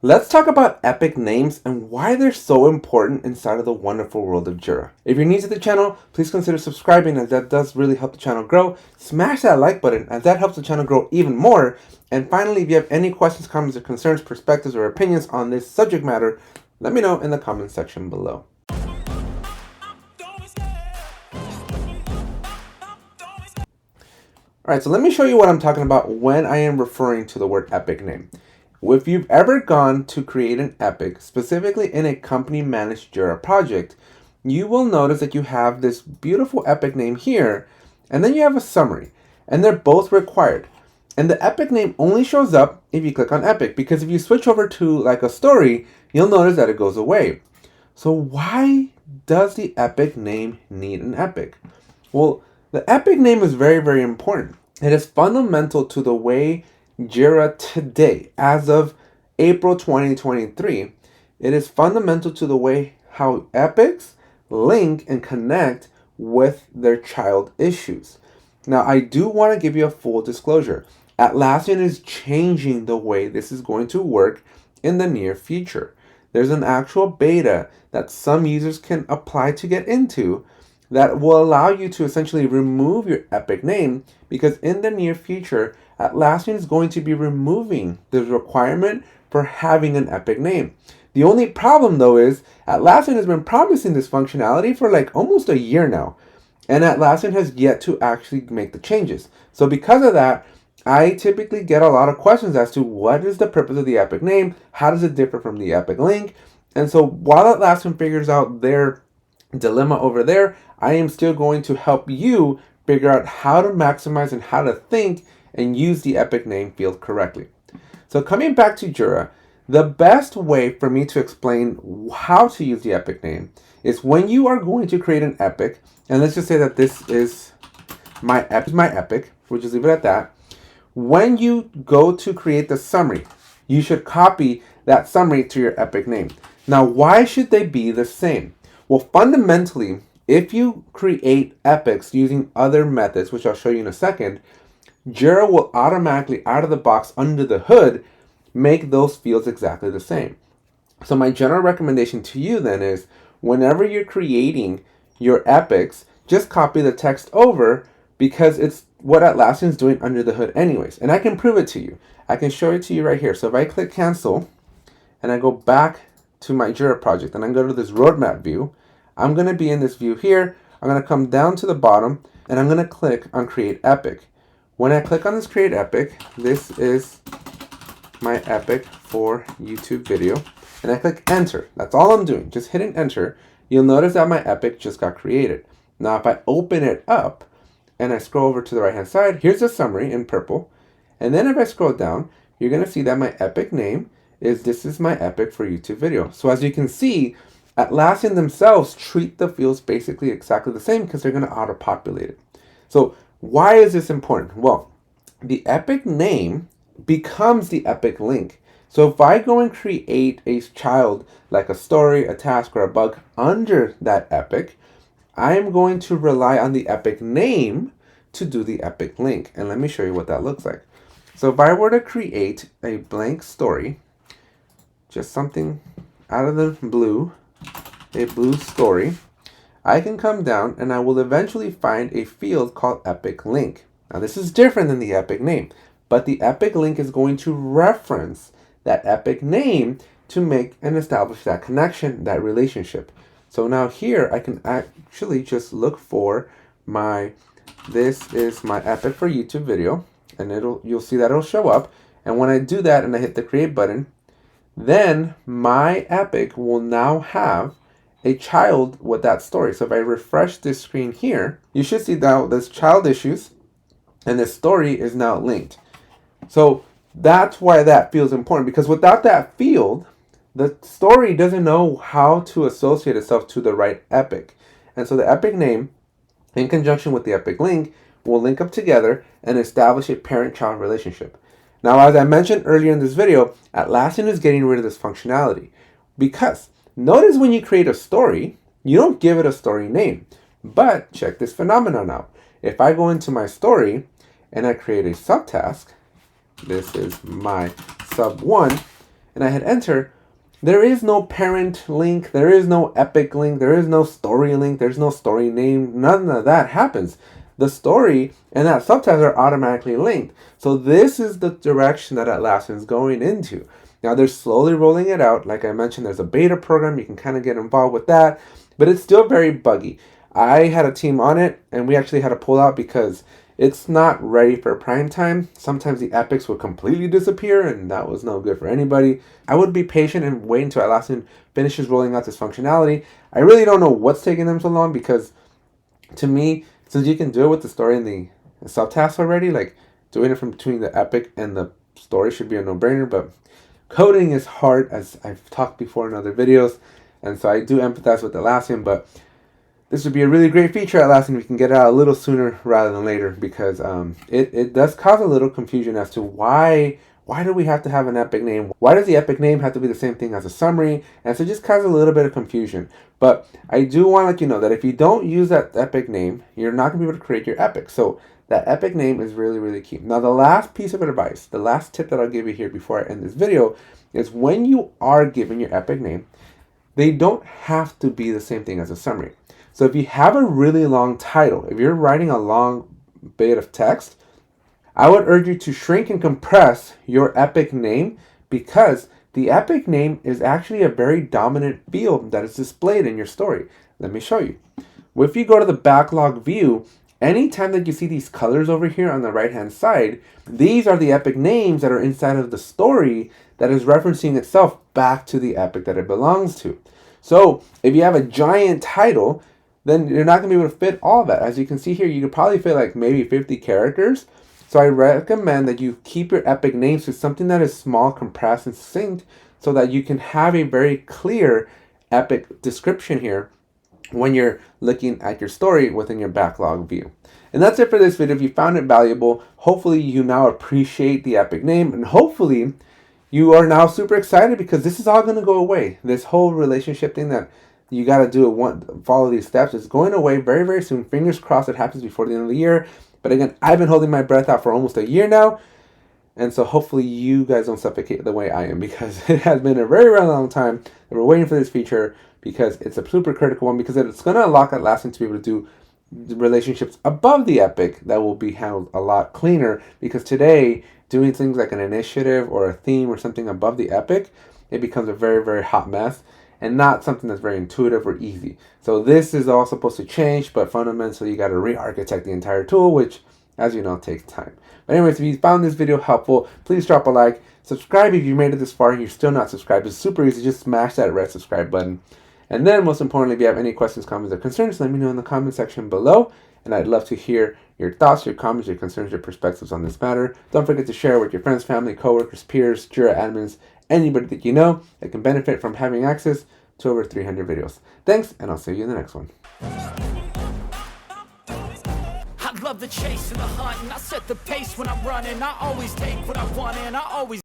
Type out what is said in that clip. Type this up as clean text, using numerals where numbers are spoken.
Let's talk about epic names and why they're so important inside of the wonderful world of Jira. If you're new to the channel, please consider subscribing as that does really help the channel grow. Smash that like button as that helps the channel grow even more. And finally, if you have any questions, comments, or concerns, perspectives, or opinions on this subject matter, let me know in the comment section below. Alright, so let me show you what I'm talking about when I am referring to the word epic name. If you've ever gone to create an epic, specifically in a company managed Jira project, you will notice that you have this beautiful epic name here, and then you have a summary, and they're both required. And the epic name only shows up if you click on epic, because if you switch over to like a story, you'll notice that it goes away. So why does the epic name need an epic? Well, the epic name is very, very important. It is fundamental to the way Jira today, as of April 2023, it is fundamental to the way how epics link and connect with their child issues. Now, I do want to give you a full disclosure. Atlassian is changing the way this is going to work in the near future. There's an actual beta that some users can apply to get into that will allow you to essentially remove your epic name, because in the near future, Atlassian is going to be removing the requirement for having an epic name. The only problem though is Atlassian has been promising this functionality for like almost a year now, and Atlassian has yet to actually make the changes. So because of that, I typically get a lot of questions as to what is the purpose of the epic name, how does it differ from the epic link, and so while Atlassian figures out their dilemma over there, I am still going to help you figure out how to maximize and how to think and use the epic name field correctly. So coming back to Jira, the best way for me to explain how to use the epic name is when you are going to create an epic, and let's just say that this is my epic, we'll just leave it at that. When you go to create the summary, you should copy that summary to your epic name. Now, why should they be the same? Well, fundamentally, if you create epics using other methods, which I'll show you in a second, Jira will automatically, out of the box, under the hood, make those fields exactly the same. So my general recommendation to you then is, whenever you're creating your epics, just copy the text over, because it's what Atlassian is doing under the hood anyways. And I can prove it to you. I can show it to you right here. So if I click cancel, and I go back to my Jira project, and I go to this roadmap view, I'm going to be in this view here. I'm going to come down to the bottom, and I'm going to click on create epic. When I click on this create epic, this is my epic for YouTube video, and I click enter. That's all I'm doing, just hitting enter. You'll notice that my epic just got created. Now if I open it up and I scroll over to the right hand side, here's the summary in purple. And then if I scroll down, you're going to see that my epic name is this is my epic for YouTube video. So as you can see, Atlassian themselves treat the fields basically exactly the same, because they're going to auto-populate it. So why is this important? Well, the epic name becomes the epic link. So if I go and create a child, like a story, a task, or a bug under that epic, I'm going to rely on the epic name to do the epic link. And let me show you what that looks like. So if I were to create a blank story, just something out of the blue, a blue story, I can come down and I will eventually find a field called epic link. Now this is different than the epic name, but the epic link is going to reference that epic name to make and establish that connection, that relationship. So now here I can actually just look for this is my epic for YouTube video, and you'll see that it'll show up. And when I do that and I hit the create button, then my epic will now have a child with that story. So if I refresh this screen here, you should see now this child issues and this story is now linked. So that's why that feels important, because without that field, the story doesn't know how to associate itself to the right epic. And so the epic name, in conjunction with the epic link, will link up together and establish a parent-child relationship. Now, as I mentioned earlier in this video, Atlassian is getting rid of this functionality, because notice when you create a story, you don't give it a story name. But check this phenomenon out. If I go into my story and I create a subtask, this is my sub 1, and I hit enter, there is no parent link, there is no epic link, there is no story link, there's no story name, none of that happens. The story and that subtitle are automatically linked. So this is the direction that Atlassian is going into. Now they're slowly rolling it out. Like I mentioned, there's a beta program. You can kind of get involved with that, but it's still very buggy. I had a team on it, and we actually had to pull out because it's not ready for prime time. Sometimes the epics would completely disappear, and that was no good for anybody. I would be patient and wait until Atlassian finishes rolling out this functionality. I really don't know what's taking them so long, because to me, since you can do it with the story and the subtasks already, like doing it from between the epic and the story should be a no-brainer, but coding is hard, as I've talked before in other videos, and so I do empathize with Atlassian, but this would be a really great feature at Atlassian. We can get it out a little sooner rather than later, because it does cause a little confusion as to why do we have to have an epic name? Why does the epic name have to be the same thing as a summary? And so it just causes a little bit of confusion. But I do want to let you know that if you don't use that epic name, you're not going to be able to create your epic. So that epic name is really, really key. Now, the last piece of advice, the last tip that I'll give you here before I end this video is when you are given your epic name, they don't have to be the same thing as a summary. So if you have a really long title, if you're writing a long bit of text, I would urge you to shrink and compress your epic name, because the epic name is actually a very dominant field that is displayed in your story. Let me show you. If you go to the backlog view, anytime that you see these colors over here on the right hand side, these are the epic names that are inside of the story that is referencing itself back to the epic that it belongs to. So if you have a giant title, then you're not going to be able to fit all that. As you can see here, you could probably fit like maybe 50 characters. So I recommend that you keep your epic names to something that is small, compressed, and succinct, so that you can have a very clear epic description here when you're looking at your story within your backlog view. And that's it for this video. If you found it valuable, hopefully you now appreciate the epic name, and hopefully you are now super excited, because this is all going to go away. This whole relationship thing that you got to do follow these steps is going away very, very soon. Fingers crossed it happens before the end of the year. But again, I've been holding my breath out for almost a year now. And so hopefully you guys don't suffocate the way I am, because it has been a very, very long time that we're waiting for this feature, because it's a super critical one, because it's going to unlock Atlassian to be able to do relationships above the epic that will be handled a lot cleaner. Because today, doing things like an initiative or a theme or something above the epic, it becomes a very, very hot mess, and not something that's very intuitive or easy. So this is all supposed to change, but fundamentally you got to re-architect the entire tool, which, as you know, takes time. But anyways, if you found this video helpful, please drop a like. Subscribe if you made it this far and you're still not subscribed. It's super easy. Just smash that red subscribe button. And then, most importantly, if you have any questions, comments, or concerns, let me know in the comment section below. And I'd love to hear your thoughts, your comments, your concerns, your perspectives on this matter. Don't forget to share with your friends, family, coworkers, peers, Jira admins, anybody that you know that can benefit from having access to over 300 videos. Thanks, and I'll see you in the next one. I love the chase and the hunt, and I set the pace when I'm running. I always take what I want, and I always